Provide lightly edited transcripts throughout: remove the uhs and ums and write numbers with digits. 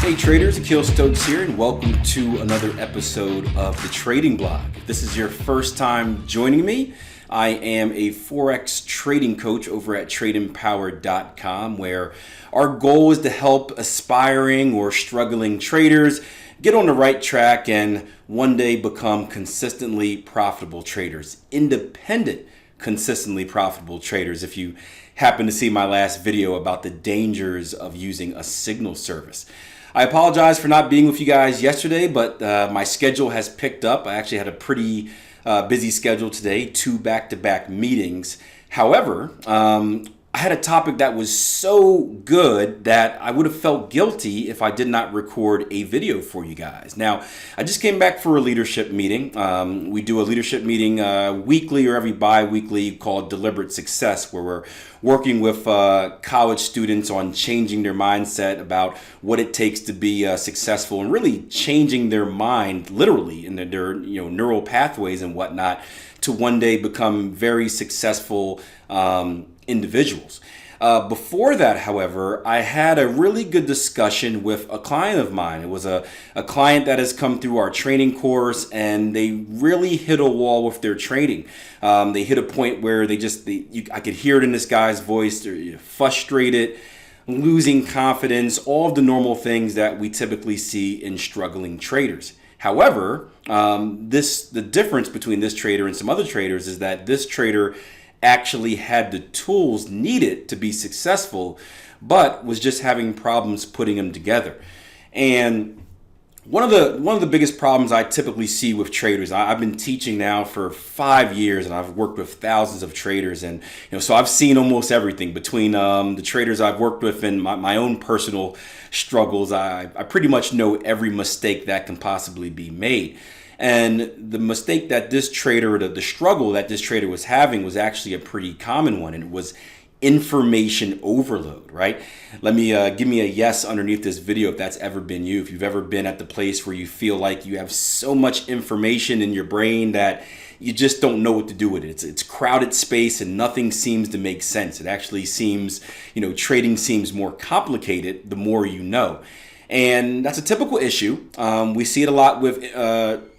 Hey traders, Akil Stokes here, and welcome to another episode of the Trading Blog. If this is your first time joining me, I am a Forex trading coach over at tradingpower.com, where our goal is to help aspiring or struggling traders get on the right track and one day become consistently profitable traders, independent, consistently profitable traders. If you happen to see my last video about the dangers of using a signal service. I apologize for not being with you guys yesterday, but my schedule has picked up. I actually had a pretty busy schedule today, 2 back-to-back meetings. However, I had a topic that was so good that I would have felt guilty if I did not record a video for you guys. Now, I just came back for a leadership meeting. We do a leadership meeting weekly or every bi-weekly called Deliberate Success, where we're working with college students on changing their mindset about what it takes to be successful and really changing their mind literally in their neural pathways and whatnot to one day become very successful individuals. Before that, however, I had a really good discussion with a client of mine. It was a client that has come through our training course, and they really hit a wall with their trading. They hit a point where I could hear it in this guy's voice. They're frustrated, losing confidence, all of the normal things that we typically see in struggling traders. However, the difference between this trader and some other traders is that this trader actually had the tools needed to be successful, but was just having problems putting them together. And one of the biggest problems I typically see with traders, I've been teaching now for 5 years, and I've worked with thousands of traders, and so I've seen almost everything between the traders I've worked with and my own personal struggles. I pretty much know every mistake that can possibly be made. And the mistake that this trader, the struggle that this trader was having was actually a pretty common one, and it was information overload, right? Let me give me a yes underneath this video if that's ever been you. If you've ever been at the place where you feel like you have so much information in your brain that you just don't know what to do with it. It's crowded space and nothing seems to make sense. It actually seems, trading seems more complicated the more you know. And that's a typical issue. We see it a lot with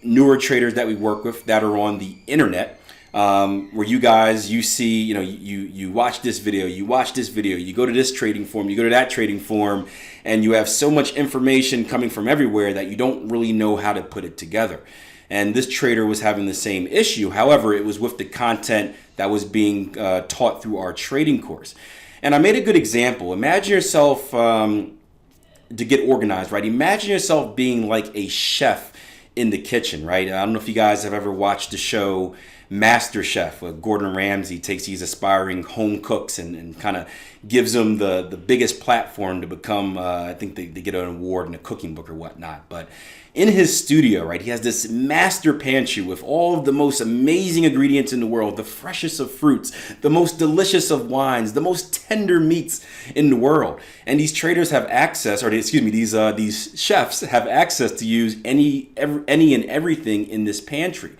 newer traders that we work with that are on the internet, where you see, you watch this video, you go to this trading forum, you go to that trading forum, and you have so much information coming from everywhere that you don't really know how to put it together. And this trader was having the same issue. However, it was with the content that was being taught through our trading course. And I made a good example. Imagine yourself to get organized, right? Imagine yourself being like a chef in the kitchen, right? I don't know if you guys have ever watched the show Master Chef, where Gordon Ramsay takes these aspiring home cooks and kind of gives them the biggest platform to become, I think they get an award in a cooking book or whatnot. But in his studio, right, he has this master pantry with all of the most amazing ingredients in the world, the freshest of fruits, the most delicious of wines, the most tender meats in the world. And these traders have access, these chefs have access to use any and everything in this pantry.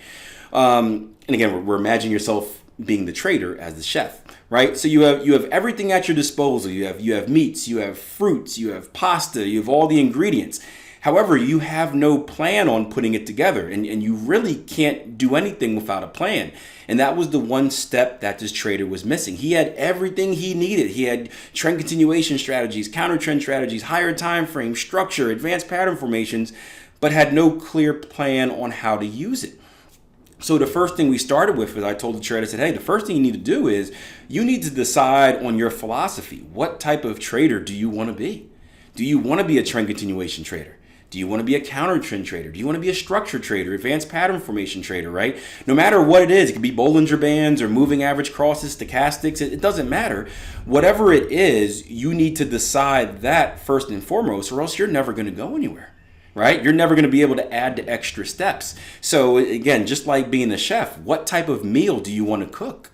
And again, we're imagining yourself being the trader as the chef, right? So you have everything at your disposal. You have meats, you have fruits, you have pasta, you have all the ingredients. However, you have no plan on putting it together, and you really can't do anything without a plan. And that was the one step that this trader was missing. He had everything he needed. He had trend continuation strategies, counter trend strategies, higher time frame, structure, advanced pattern formations, but had no clear plan on how to use it. So the first thing we started with is I told the trader, I said, hey, the first thing you need to do is you need to decide on your philosophy. What type of trader do you want to be? Do you want to be a trend continuation trader? Do you want to be a counter trend trader? Do you want to be a structure trader, advanced pattern formation trader, right? No matter what it is, it could be Bollinger Bands or moving average crosses, stochastics, it doesn't matter. Whatever it is, you need to decide that first and foremost, or else you're never going to go anywhere. Right? You're never going to be able to add the extra steps. So again, just like being a chef, what type of meal do you want to cook?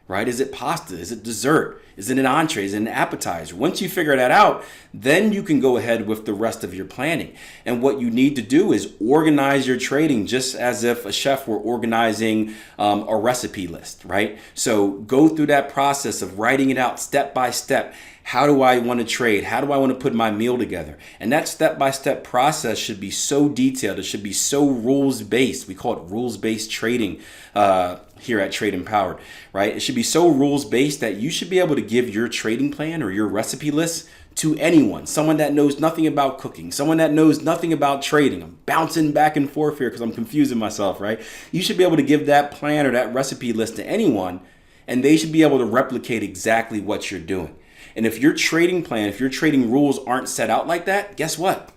Right? Is it pasta? Is it dessert? Is it an entree? Is it an appetizer? Once you figure that out, then you can go ahead with the rest of your planning. And what you need to do is organize your trading just as if a chef were organizing a recipe list, right? So go through that process of writing it out step by step. How do I want to trade? How do I want to put my meal together? And that step-by-step process should be so detailed. It should be so rules-based. We call it rules-based trading here at Trade Empowered, right? It should be so rules-based that you should be able to give your trading plan or your recipe list to anyone, someone that knows nothing about cooking, someone that knows nothing about trading. I'm bouncing back and forth here because I'm confusing myself, right? You should be able to give that plan or that recipe list to anyone, and they should be able to replicate exactly what you're doing. And if your trading plan, if your trading rules aren't set out like that, guess what?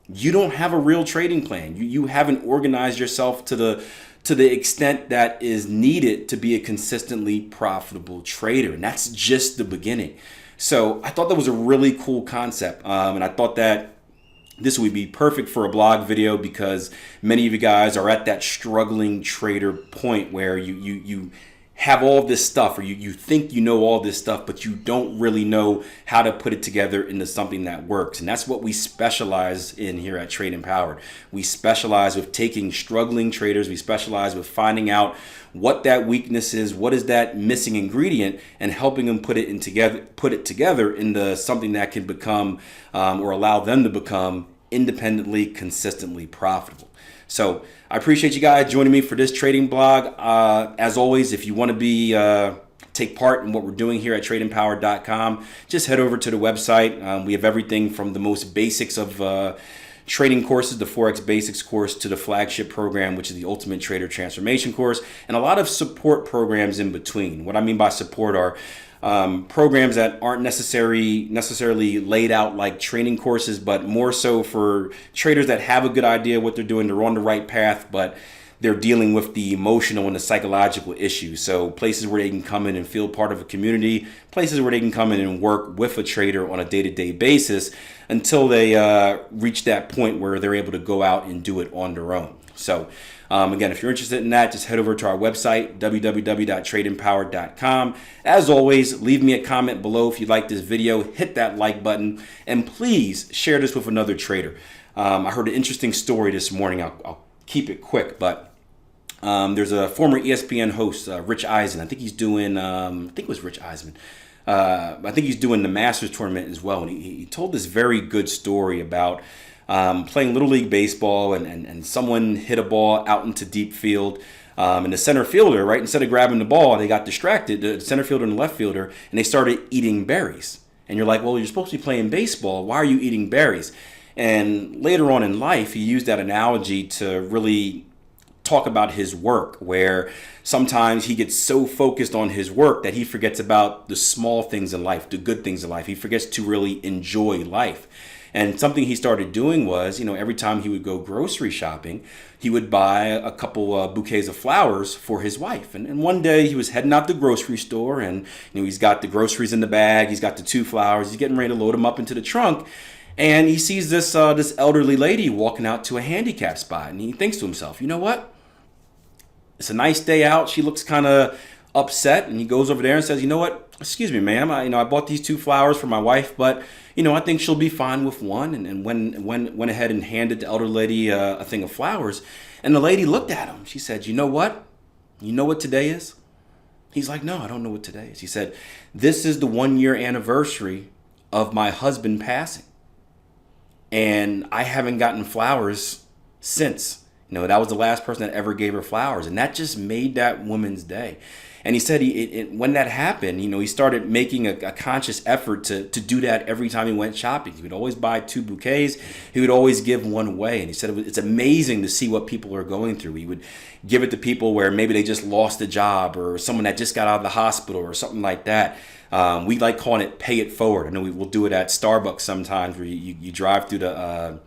You don't have a real trading plan. You haven't organized yourself to the extent that is needed to be a consistently profitable trader. And that's just the beginning. So I thought that was a really cool concept. And I thought that this would be perfect for a blog video because many of you guys are at that struggling trader point where you have all this stuff, or you think you know all this stuff, but you don't really know how to put it together into something that works. And that's what we specialize in here at Trade Empowered. We specialize with taking struggling traders. We specialize with finding out what that weakness is, what is that missing ingredient, and helping them put it together into something that can become or allow them to become independently, consistently profitable. So I appreciate you guys joining me for this trading blog. As always, if you want to take part in what we're doing here at tradeempowered.com, just head over to the website. We have everything from the most basics of trading courses, the Forex Basics course, to the flagship program, which is the Ultimate Trader Transformation course, and a lot of support programs in between. What I mean by support are programs that aren't necessarily laid out like training courses, but more so for traders that have a good idea what they're doing, they're on the right path, but they're dealing with the emotional and the psychological issues. So places where they can come in and feel part of a community, places where they can come in and work with a trader on a day-to-day basis until they reach that point where they're able to go out and do it on their own. So again, if you're interested in that, just head over to our website, www.tradeempowered.com. As always, leave me a comment below if you like this video, hit that like button, and please share this with another trader. I heard an interesting story this morning. I'll keep it quick, but there's a former ESPN host, Rich Eisen. I think he's doing, I think it was Rich Eisen. I think he's doing the Masters tournament as well. And he told this very good story about playing Little League Baseball, and someone hit a ball out into deep field. And the center fielder, right, instead of grabbing the ball, they got distracted, the center fielder and the left fielder, and they started eating berries. And you're like, well, you're supposed to be playing baseball. Why are you eating berries? And later on in life, he used that analogy to really talk about his work, where sometimes he gets so focused on his work that he forgets about the small things in life, the good things in life. He forgets to really enjoy life. And something he started doing was, every time he would go grocery shopping, he would buy a couple bouquets of flowers for his wife. And one day he was heading out the grocery store, and he's got the groceries in the bag, he's got the 2 flowers, he's getting ready to load them up into the trunk. And he sees this elderly lady walking out to a handicap spot, and he thinks to himself, you know what? It's a nice day out. She looks kind of upset, and he goes over there and says, you know what? Excuse me, ma'am. I bought these 2 flowers for my wife, but I think she'll be fine with one. And went ahead and handed the elder lady a thing of flowers. And the lady looked at him. She said, you know what? You know what today is? He's like, no, I don't know what today is. He said, this is the 1-year anniversary of my husband passing. And I haven't gotten flowers since. That was the last person that ever gave her flowers. And that just made that woman's day. And he said when that happened, he started making a conscious effort to do that every time he went shopping. He would always buy 2 bouquets. He would always give one away. And he said it's amazing to see what people are going through. He would give it to people where maybe they just lost a job, or someone that just got out of the hospital or something like that. We like calling it pay it forward. I know we will do it at Starbucks sometimes, where you drive through the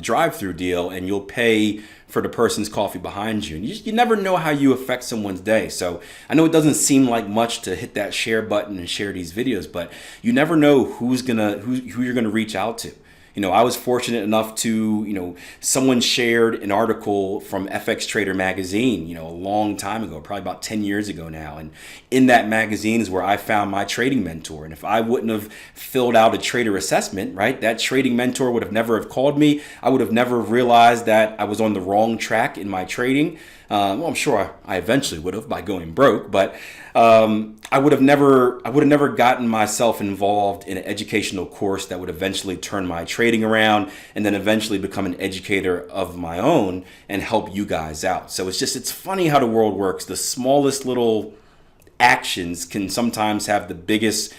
drive-through deal, and you'll pay for the person's coffee behind you. And you never know how you affect someone's day. So I know it doesn't seem like much to hit that share button and share these videos, but you never know who you're gonna reach out to. I was fortunate enough to, someone shared an article from FX Trader magazine, a long time ago, probably about 10 years ago now. And in that magazine is where I found my trading mentor. And if I wouldn't have filled out a trader assessment, right, that trading mentor would have never have called me. I would have never realized that I was on the wrong track in my trading. Well, I'm sure I eventually would have by going broke, but I would have never gotten myself involved in an educational course that would eventually turn my trading around and then eventually become an educator of my own and help you guys out. So it's funny how the world works. The smallest little actions can sometimes have the biggest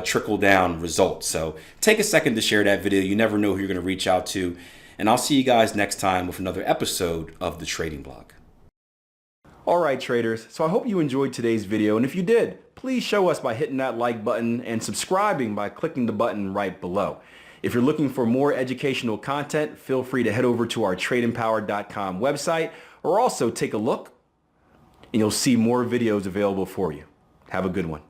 trickle down results. So take a second to share that video. You never know who you're going to reach out to. And I'll see you guys next time with another episode of the Trading Blog. All right, traders, so I hope you enjoyed today's video, and if you did, please show us by hitting that like button and subscribing by clicking the button right below. If you're looking for more educational content, feel free to head over to our tradingpower.com website, or also take a look and you'll see more videos available for you. Have a good one.